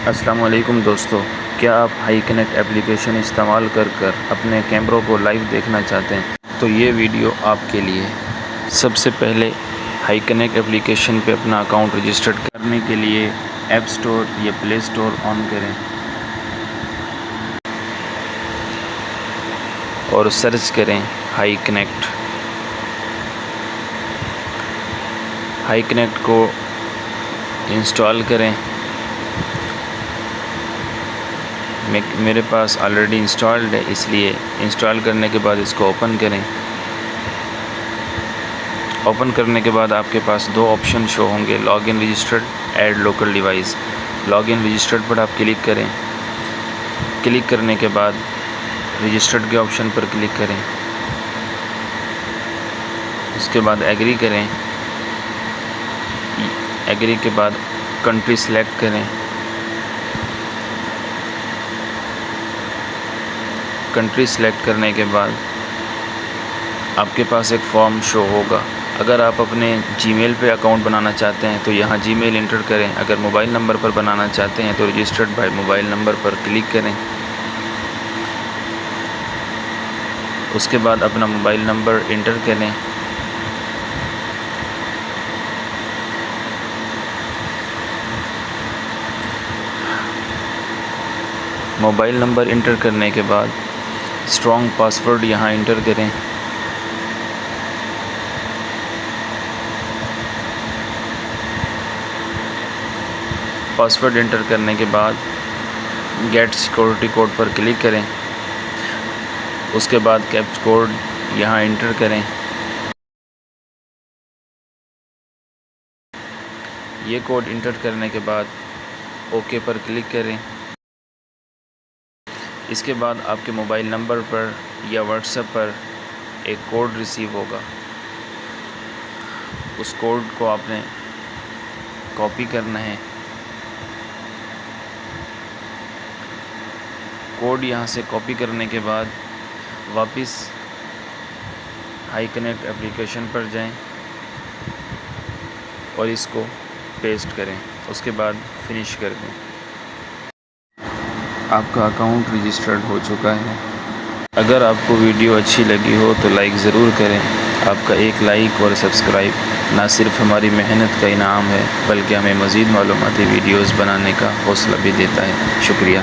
अस्सलाम वालेकुम दोस्तों, क्या आप हाई कनेक्ट एप्लीकेशन इस्तेमाल कर अपने कैमरों को लाइव देखना चाहते हैं? तो ये वीडियो आपके लिए है। सबसे पहले हाई कनेक्ट एप्लीकेशन पे अपना अकाउंट रजिस्टर्ड करने के लिए ऐप स्टोर या प्ले स्टोर ऑन करें और सर्च करें हाई कनेक्ट। हाई कनेक्ट को इंस्टॉल करें। मेरे पास ऑलरेडी इंस्टॉल्ड है, इसलिए इंस्टॉल करने के बाद इसको ओपन करें। ओपन करने के बाद आपके पास दो ऑप्शन शो होंगे, login registered, add local device. Login registered पर आप क्लिक करें। क्लिक करने के बाद रजिस्टर्ड के ऑप्शन पर क्लिक करें। उसके बाद एग्री करें। एग्री के बाद कंट्री सेलेक्ट करें। कंट्री सेलेक्ट करने के बाद आपके पास एक फॉर्म शो होगा। अगर आप अपने जीमेल पे अकाउंट बनाना चाहते हैं तो यहाँ जीमेल इंटर करें। अगर मोबाइल नंबर पर बनाना चाहते हैं तो रजिस्टर्ड बाय मोबाइल नंबर पर क्लिक करें। उसके बाद अपना मोबाइल नंबर इंटर करें। मोबाइल नंबर इंटर करने के बाद स्ट्रॉन्ग पासवर्ड यहाँ इंटर करें। पासवर्ड इंटर करने के बाद गेट सिक्योरिटी कोड पर क्लिक करें। उसके बाद कैप्चा कोड यहाँ इंटर करें। ये कोड इंटर करने के बाद ओके पर क्लिक करें। इसके बाद आपके मोबाइल नंबर पर या व्हाट्सएप पर एक कोड रिसीव होगा। उस कोड को आपने कॉपी करना है। कोड यहाँ से कॉपी करने के बाद वापस हाई कनेक्ट एप्लीकेशन पर जाएं और इसको पेस्ट करें। उसके बाद फिनिश कर दें। आपका अकाउंट रजिस्टर्ड हो चुका है। अगर आपको वीडियो अच्छी लगी हो तो लाइक ज़रूर करें। आपका एक लाइक और सब्सक्राइब ना सिर्फ हमारी मेहनत का इनाम है, बल्कि हमें मज़ीद मालूमाती वीडियोज़ बनाने का हौसला भी देता है। शुक्रिया।